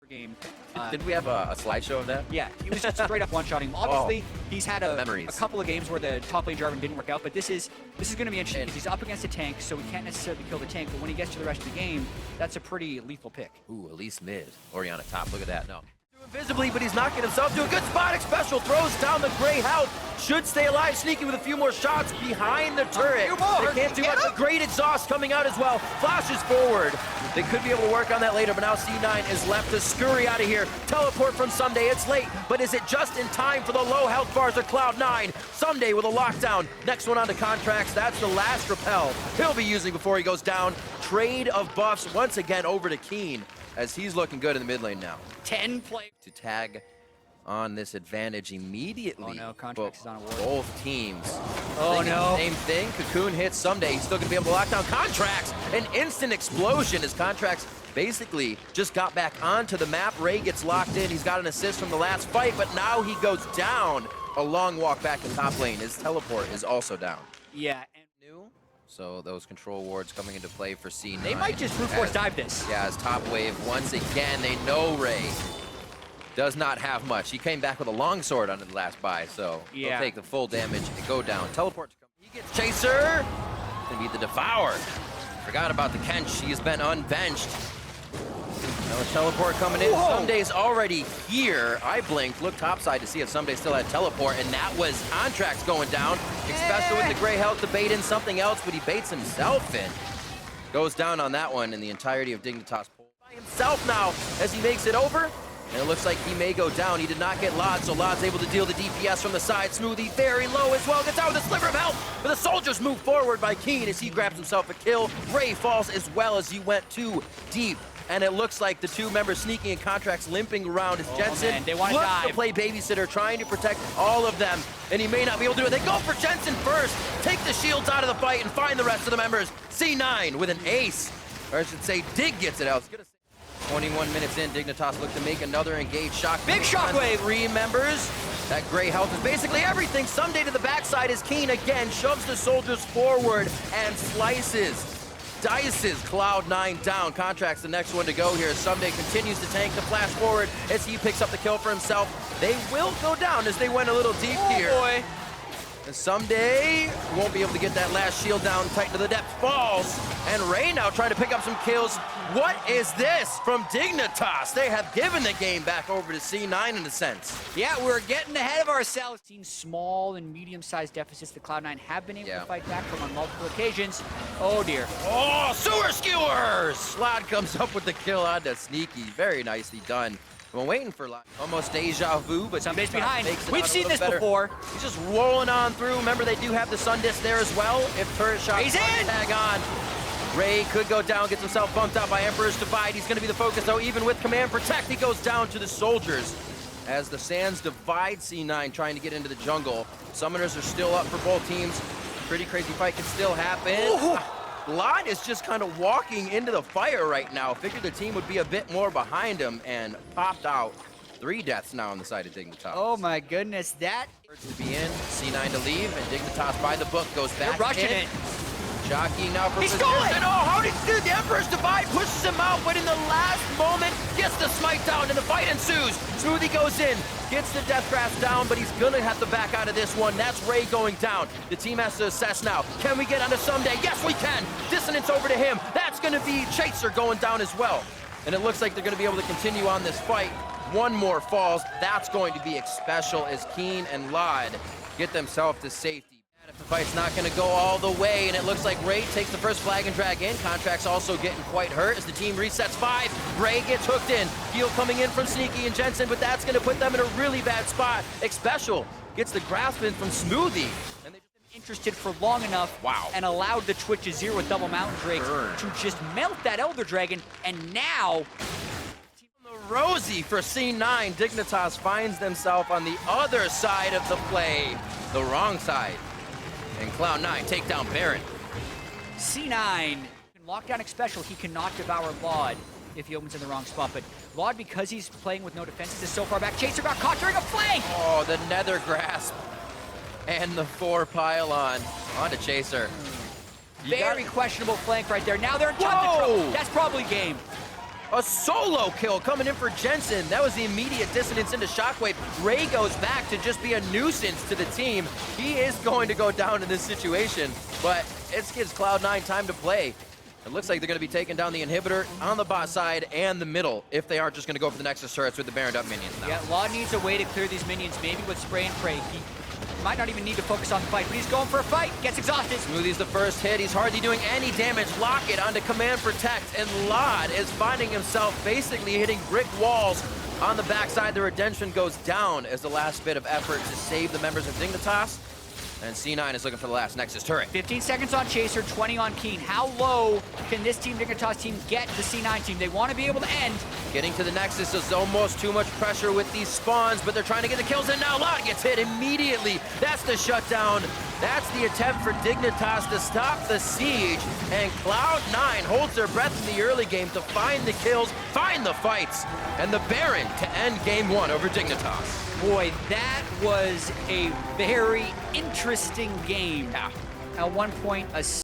game. Did we have a slideshow of that? Yeah, he was just straight up one-shotting him. Obviously, he's had a couple of games where the top lane Jarvan didn't work out, but this is going to be interesting because he's up against a tank, so he can't necessarily kill the tank, but when he gets to the rest of the game, that's a pretty lethal pick. Ooh, at least mid. Orianna top, look at that, no. Invisibly, but he's knocking himself to a good spot. Special throws down the Grey Hound. Should stay alive. Sneaky with a few more shots behind the turret. They can't do much. A great exhaust coming out as well. Flashes forward. They could be able to work on that later, but now C9 is left to scurry out of here. Teleport from Someday. It's late, but is it just in time for the low health bars of Cloud9? Someday with a lockdown. Next one on to Contracts. That's the last repel he'll be using before he goes down. Trade of buffs once again over to Keen, as he's looking good in the mid lane now. 10 play to tag on this advantage immediately. Oh no, Contracts is on a ward. Both teams. Oh no. Same thing. Cocoon hits Someday. He's still going to be able to lock down Contracts. An instant explosion as Contracts basically just got back onto the map. Ray gets locked in. He's got an assist from the last fight, but now he goes down. A long walk back to top lane. His teleport is also down. Yeah. So those control wards coming into play for C9. They might just brute force dive this. Yeah, as top wave once again, they know Ray does not have much. He came back with a longsword on the last buy, so he'll take the full damage and go down. Teleport. He gets Chaser. Gonna be the Devour. Forgot about the Kench. He has been unbenched. Now a teleport coming in. Someday's already here. I blinked, looked topside to see if Someday still had teleport, and that was Contracts going down. Especially with the Grey Health to bait in something else, but he baits himself in. Goes down on that one, and the entirety of Dignitas pulled by himself now as he makes it over. And it looks like he may go down. He did not get Lod, so Lod's able to deal the DPS from the side. Smoothie very low as well. Gets out with a sliver of health. But the soldiers move forward by Keen as he grabs himself a kill. Ray falls as well as he went too deep. And it looks like the two members sneaking in Contracts limping around as Jensen looks to play babysitter, trying to protect all of them. And he may not be able to do it. They go for Jensen first, take the shields out of the fight, and find the rest of the members. C9 with an ace. Or I should say, Dig gets it out. 21 minutes in, Dignitas look to make another engaged shock. Big shockwave! 3 members. That Grey Health is basically everything. Someday to the backside is Keen again, shoves the soldiers forward and slices. Dices Cloud9 down. Contracts the next one to go here. Someday continues to tank the flash forward as he picks up the kill for himself. They will go down as they went a little deep here. Boy. And Someday won't be able to get that last shield down. Tight to the depth falls. And Ray now trying to pick up some kills. What is this from Dignitas? They have given the game back over to C9 in a sense. Yeah, we're getting ahead of ourselves. Seen small and medium-sized deficits that Cloud9 have been able to fight back from on multiple occasions. Oh dear. Oh, sewer skewers! Slot comes up with the kill on the Sneaky. Very nicely done. I'm waiting for almost deja vu, but Somebody's behind. We've seen this before. He's just rolling on through. Remember, they do have the Sun Disc there as well. If turret shots tag on, Ray could go down, gets himself bumped out by Emperor's Divide. He's going to be the focus, though. Even with Command Protect, he goes down to the soldiers. As the Sands divide C9, trying to get into the jungle. Summoners are still up for both teams. Pretty crazy fight can still happen. Lot is just kind of walking into the fire right now. Figured the team would be a bit more behind him and popped out. 3 deaths now on the side of Dignitas. Oh my goodness, that to be in, C9 to leave, and Dignitas by the book goes back. They're rushing it. Jockeying now for position. Oh, how did he do? The Emperor's Divide pushes him out, but in the last moment gets the smite down, and the fight ensues. Smoothie goes in, gets the Death Grasp down, but he's gonna have to back out of this one. That's Ray going down. The team has to assess now. Can we get onto Someday? Yes, we can. Dissonance over to him. That's gonna be Chaser going down as well. And it looks like they're gonna be able to continue on this fight. One more falls. That's going to be special as Keen and Lod get themselves to safety. The fight's not going to go all the way, and it looks like Ray takes the first flag and drag in. Contracts also getting quite hurt as the team resets 5. Ray gets hooked in. Heal coming in from Sneaky and Jensen, but that's going to put them in a really bad spot. Special gets the grasp in from Smoothie. And they just interested for long enough and allowed the Twitch Azir with double Mountain Drakes to just melt that Elder Dragon, and now Rosie for C9. Dignitas finds themselves on the other side of the play. The wrong side. And Cloud9 take down Baron. C9 can lock down Special. He cannot devour Laud if he opens in the wrong spot. But Laud, because he's playing with no defenses, is so far back. Chaser got caught during a flank. Oh, the Nether Grasp. And the 4 pylon onto Chaser. Very questionable flank right there. Now they're in tons of trouble. That's probably game. A solo kill coming in for Jensen. That was the immediate dissonance into Shockwave. Ray goes back to just be a nuisance to the team. He is going to go down in this situation, but it gives Cloud9 time to play. It looks like they're going to be taking down the inhibitor on the bot side and the middle if they aren't just going to go for the Nexus turrets with the Baroned up minions now. Yeah, Law needs a way to clear these minions, maybe with spray and pray. He might not even need to focus on the fight, but he's going for a fight, gets exhausted. Smoothie's the first hit. He's hardly doing any damage. Locket onto Command Protect, and Lod is finding himself basically hitting brick walls on the backside. The Redemption goes down as the last bit of effort to save the members of Dignitas. And C9 is looking for the last Nexus turret. 15 seconds on Chaser, 20 on Keen. How low can this team, Dignitas team, get the C9 team? They want to be able to end. Getting to the Nexus is almost too much pressure with these spawns, but they're trying to get the kills, and now Lot gets hit immediately. That's the shutdown. That's the attempt for Dignitas to stop the siege, and Cloud9 holds their breath in the early game to find the kills, find the fights, and the Baron to end game 1 over Dignitas. Boy, that was a very interesting game. At one point, a